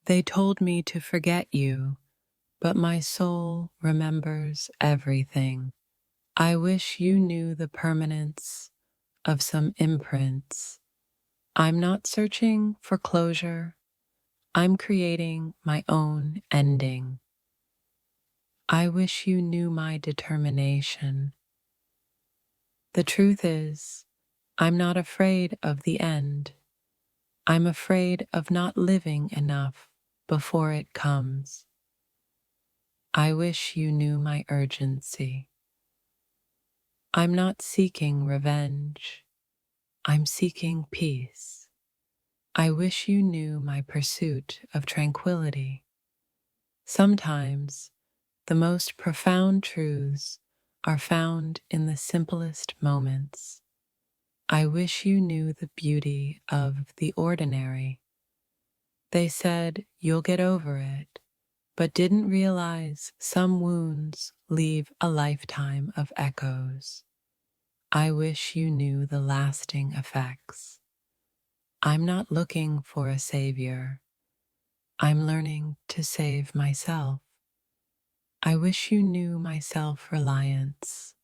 They told me to forget you, but my soul remembers everything. I wish you knew the permanence of some imprints. I'm not searching for closure. I'm creating my own ending. I wish you knew my determination. The truth is, I'm not afraid of the end. I'm afraid of not living enough before it comes. I wish you knew my urgency. I'm not seeking revenge. I'm seeking peace. I wish you knew my pursuit of tranquility. Sometimes the most profound truths are found in the simplest moments. I wish you knew the beauty of the ordinary. They said you'll get over it, but didn't realize some wounds leave a lifetime of echoes. I wish you knew the lasting effects. I'm not looking for a savior. I'm learning to save myself. I wish you knew my self-reliance.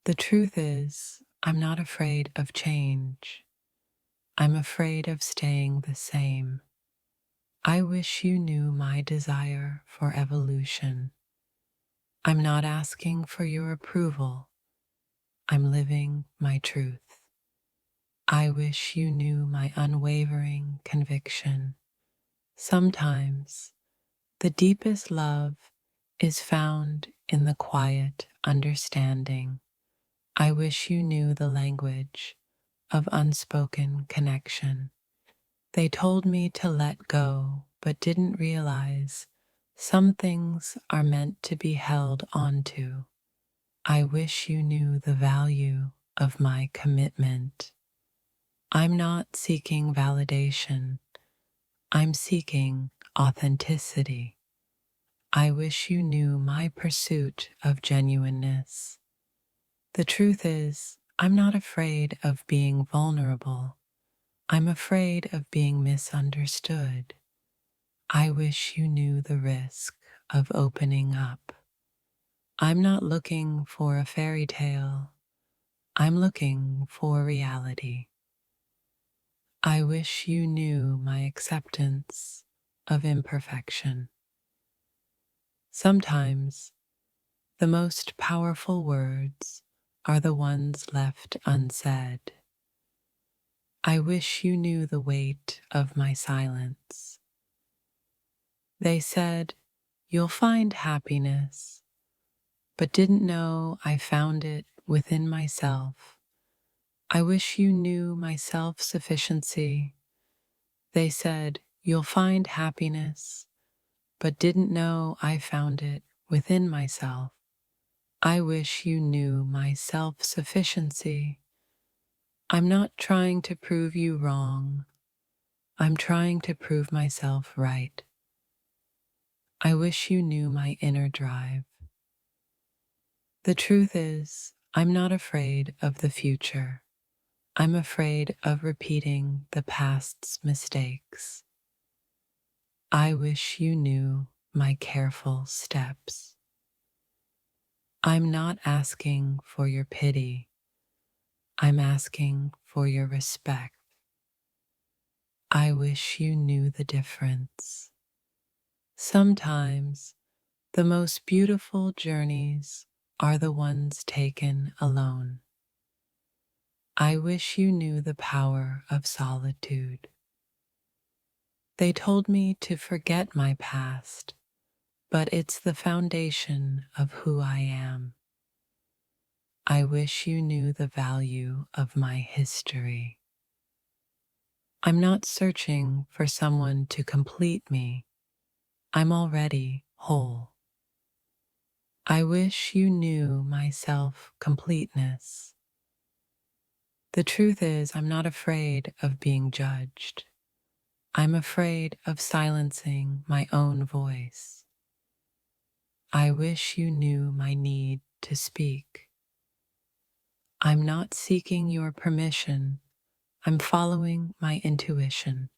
The truth is, I'm not afraid of change. I'm afraid of staying the same. I wish you knew my desire for evolution. I'm not asking for your approval. I'm living my truth. I wish you knew my unwavering conviction. Sometimes the deepest love is found in the quiet understanding. I wish you knew the language of unspoken connection. They told me to let go, but didn't realize some things are meant to be held onto. I wish you knew the value of my commitment. I'm not seeking validation. I'm seeking authenticity. I wish you knew my pursuit of genuineness. The truth is, I'm not afraid of being vulnerable. I'm afraid of being misunderstood. I wish you knew the risk of opening up. I'm not looking for a fairy tale. I'm looking for reality. I wish you knew my acceptance of imperfection. Sometimes the most powerful words are the ones left unsaid. I wish you knew the weight of my silence. They said, you'll find happiness, but didn't know I found it within myself. I wish you knew my self-sufficiency. They said, you'll find happiness, but didn't know I found it within myself. I wish you knew my self-sufficiency. I'm not trying to prove you wrong. I'm trying to prove myself right. I wish you knew my inner drive. The truth is, I'm not afraid of the future. I'm afraid of repeating the past's mistakes. I wish you knew my careful steps. I'm not asking for your pity. I'm asking for your respect. I wish you knew the difference. Sometimes the most beautiful journeys are the ones taken alone. I wish you knew the power of solitude. They told me to forget my past, but it's the foundation of who I am. I wish you knew the value of my history. I'm not searching for someone to complete me. I'm already whole. I wish you knew my self-completeness. The truth is, I'm not afraid of being judged. I'm afraid of silencing my own voice. I wish you knew my need to speak. I'm not seeking your permission. I'm following my intuition.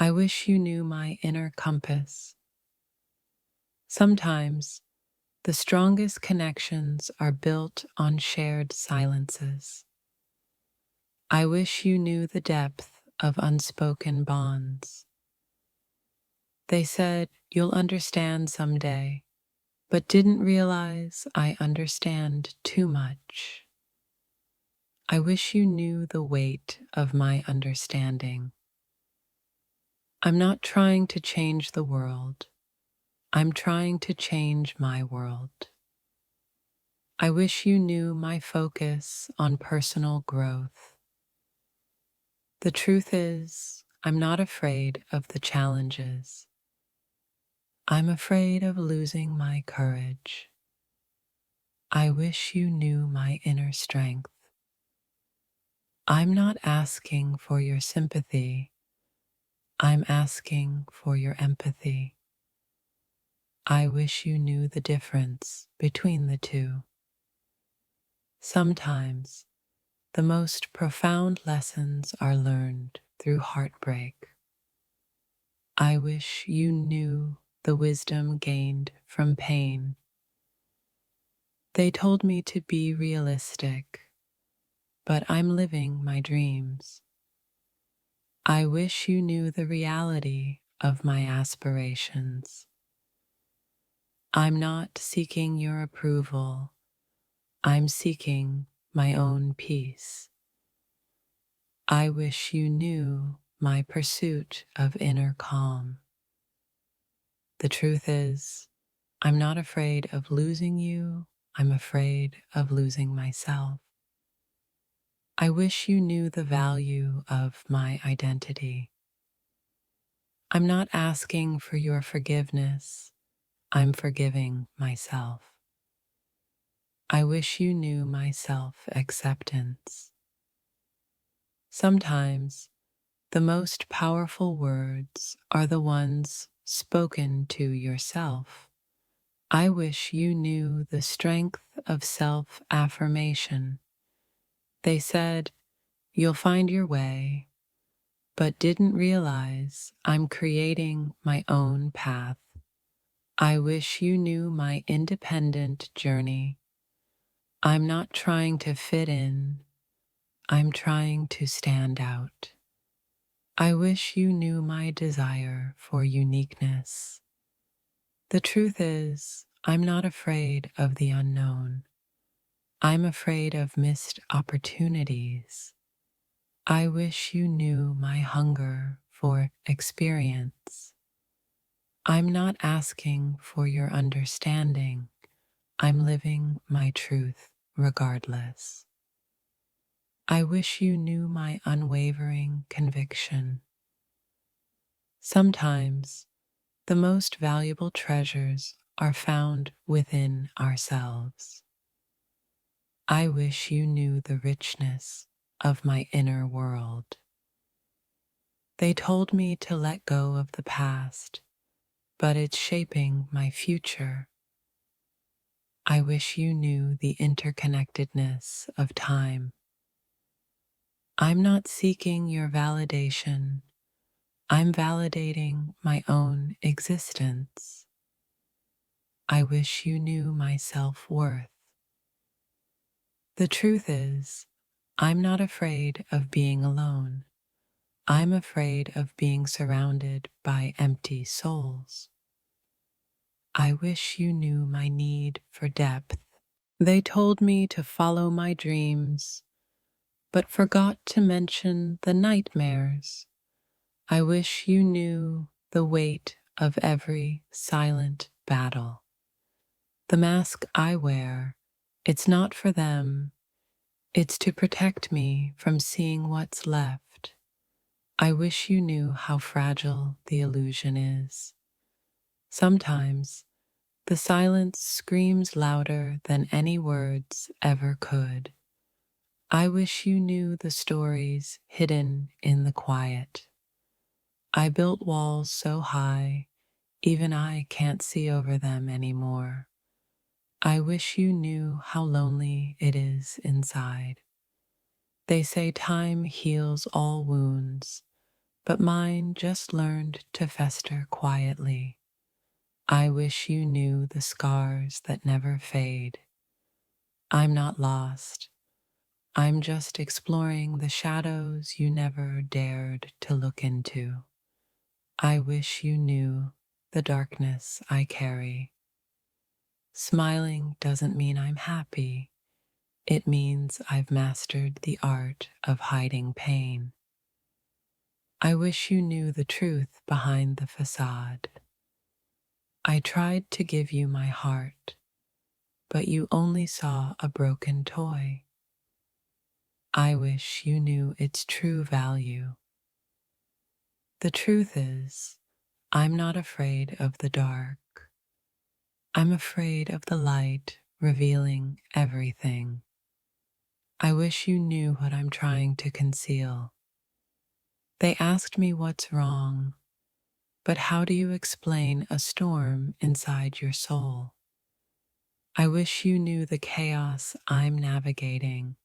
I wish you knew my inner compass. Sometimes the strongest connections are built on shared silences. I wish you knew the depth of unspoken bonds. They said you'll understand someday, but didn't realize I understand too much. I wish you knew the weight of my understanding. I'm not trying to change the world. I'm trying to change my world. I wish you knew my focus on personal growth. The truth is, I'm not afraid of the challenges. I'm afraid of losing my courage. I wish you knew my inner strength. I'm not asking for your sympathy. I'm asking for your empathy. I wish you knew the difference between the two. Sometimes the most profound lessons are learned through heartbreak. I wish you knew the wisdom gained from pain. They told me to be realistic, but I'm living my dreams. I wish you knew the reality of my aspirations. I'm not seeking your approval. I'm seeking my own peace. I wish you knew my pursuit of inner calm. The truth is, I'm not afraid of losing you. I'm afraid of losing myself. I wish you knew the value of my identity. I'm not asking for your forgiveness. I'm forgiving myself. I wish you knew my self-acceptance. Sometimes the most powerful words are the ones spoken to yourself. I wish you knew the strength of self-affirmation. They said, you'll find your way, but didn't realize I'm creating my own path. I wish you knew my independent journey. I'm not trying to fit in. I'm trying to stand out. I wish you knew my desire for uniqueness. The truth is, I'm not afraid of the unknown. I'm afraid of missed opportunities. I wish you knew my hunger for experience. I'm not asking for your understanding. I'm living my truth regardless. I wish you knew my unwavering conviction. Sometimes the most valuable treasures are found within ourselves. I wish you knew the richness of my inner world. They told me to let go of the past, but it's shaping my future. I wish you knew the interconnectedness of time. I'm not seeking your validation. I'm validating my own existence. I wish you knew my self-worth. The truth is, I'm not afraid of being alone. I'm afraid of being surrounded by empty souls. I wish you knew my need for depth. They told me to follow my dreams, but forgot to mention the nightmares. I wish you knew the weight of every silent battle. The mask I wear, it's not for them. It's to protect me from seeing what's left. I wish you knew how fragile the illusion is. Sometimes the silence screams louder than any words ever could. I wish you knew the stories hidden in the quiet. I built walls so high, even I can't see over them anymore. I wish you knew how lonely it is inside. They say time heals all wounds, but mine just learned to fester quietly. I wish you knew the scars that never fade. I'm not lost. I'm just exploring the shadows you never dared to look into. I wish you knew the darkness I carry. Smiling doesn't mean I'm happy. It means I've mastered the art of hiding pain. I wish you knew the truth behind the facade. I tried to give you my heart, but you only saw a broken toy. I wish you knew its true value. The truth is, I'm not afraid of the dark. I'm afraid of the light revealing everything. I wish you knew what I'm trying to conceal. They asked me what's wrong, but how do you explain a storm inside your soul? I wish you knew the chaos I'm navigating.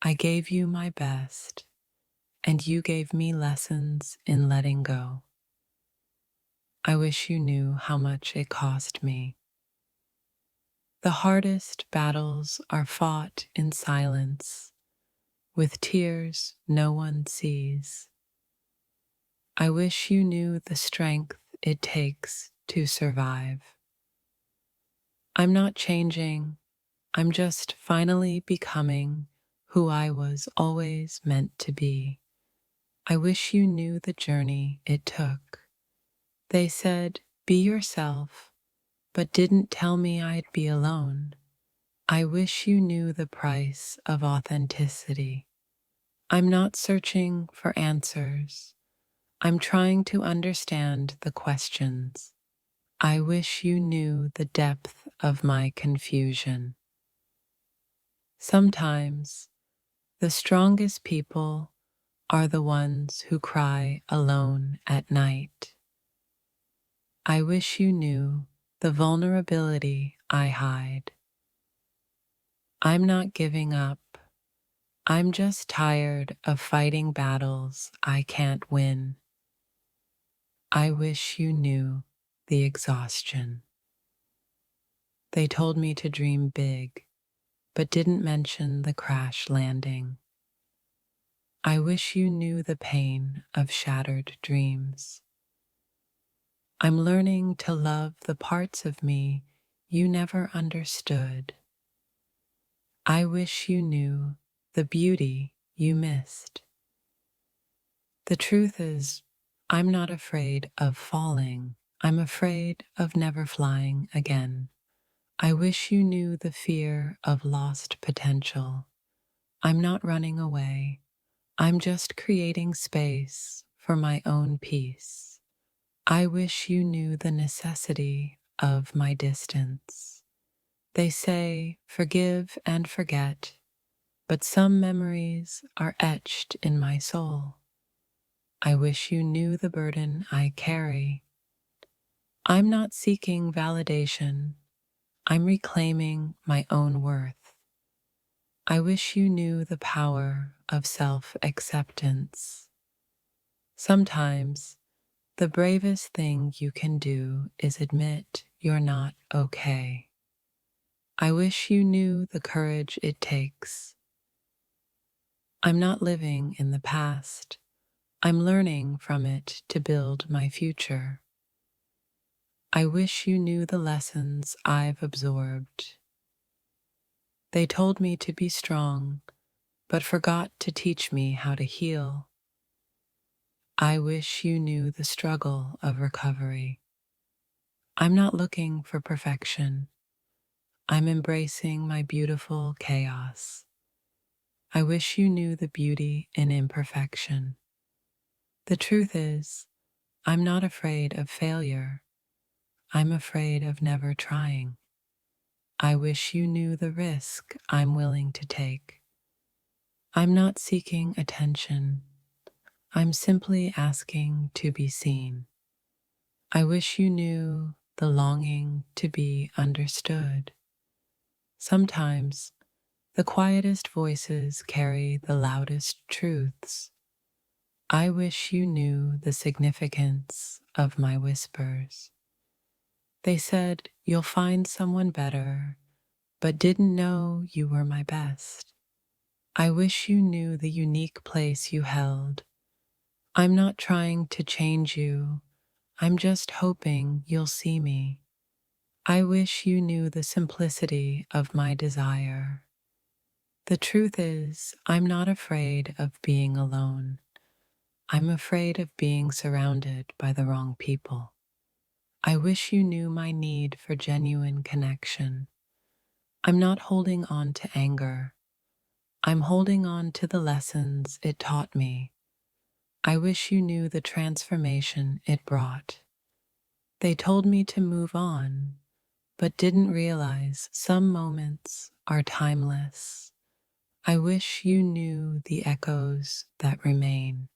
I gave you my best, and you gave me lessons in letting go. I wish you knew how much it cost me. The hardest battles are fought in silence, with tears no one sees. I wish you knew the strength it takes to survive. I'm not changing, I'm just finally becoming who I was always meant to be. I wish you knew the journey it took. They said, be yourself, but didn't tell me I'd be alone. I wish you knew the price of authenticity. I'm not searching for answers. I'm trying to understand the questions. I wish you knew the depth of my confusion. Sometimes, the strongest people are the ones who cry alone at night. I wish you knew the vulnerability I hide. I'm not giving up. I'm just tired of fighting battles I can't win. I wish you knew the exhaustion. They told me to dream big, but didn't mention the crash landing. I wish you knew the pain of shattered dreams. I'm learning to love the parts of me you never understood. I wish you knew the beauty you missed. The truth is, I'm not afraid of falling. I'm afraid of never flying again. I wish you knew the fear of lost potential. I'm not running away. I'm just creating space for my own peace. I wish you knew the necessity of my distance. They say, forgive and forget, but some memories are etched in my soul. I wish you knew the burden I carry. I'm not seeking validation. I'm reclaiming my own worth. I wish you knew the power of self-acceptance. Sometimes, the bravest thing you can do is admit you're not okay. I wish you knew the courage it takes. I'm not living in the past. I'm learning from it to build my future. I wish you knew the lessons I've absorbed. They told me to be strong, but forgot to teach me how to heal. I wish you knew the struggle of recovery. I'm not looking for perfection. I'm embracing my beautiful chaos. I wish you knew the beauty in imperfection. The truth is, I'm not afraid of failure. I'm afraid of never trying. I wish you knew the risk I'm willing to take. I'm not seeking attention. I'm simply asking to be seen. I wish you knew the longing to be understood. Sometimes, the quietest voices carry the loudest truths. I wish you knew the significance of my whispers. They said, you'll find someone better, but didn't know you were my best. I wish you knew the unique place you held. I'm not trying to change you, I'm just hoping you'll see me. I wish you knew the simplicity of my desire. The truth is, I'm not afraid of being alone. I'm afraid of being surrounded by the wrong people. I wish you knew my need for genuine connection. I'm not holding on to anger. I'm holding on to the lessons it taught me. I wish you knew the transformation it brought. They told me to move on, but didn't realize some moments are timeless. I wish you knew the echoes that remain.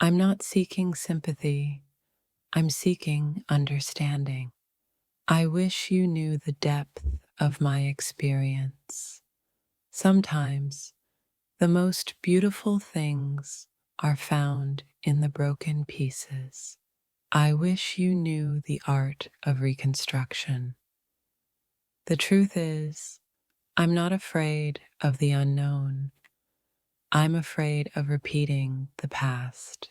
I'm not seeking sympathy, I'm seeking understanding. I wish you knew the depth of my experience. Sometimes the most beautiful things are found in the broken pieces. I wish you knew the art of reconstruction. The truth is, I'm not afraid of the unknown. I'm afraid of repeating the past.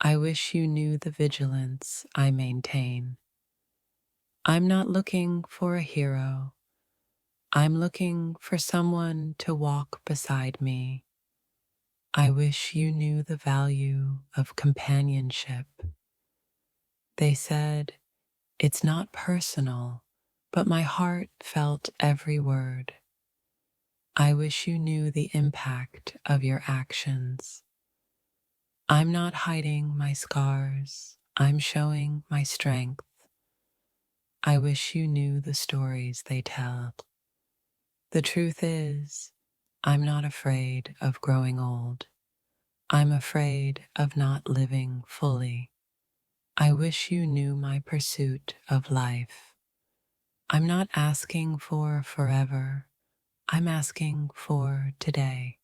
I wish you knew the vigilance I maintain. I'm not looking for a hero. I'm looking for someone to walk beside me. I wish you knew the value of companionship. They said, it's not personal, but my heart felt every word. I wish you knew the impact of your actions. I'm not hiding my scars, I'm showing my strength. I wish you knew the stories they tell. The truth is, I'm not afraid of growing old. I'm afraid of not living fully. I wish you knew my pursuit of life. I'm not asking for forever. I'm asking for today.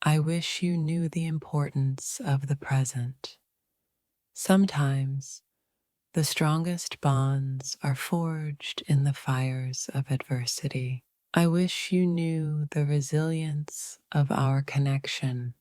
I wish you knew the importance of the present. Sometimes the strongest bonds are forged in the fires of adversity. I wish you knew the resilience of our connection.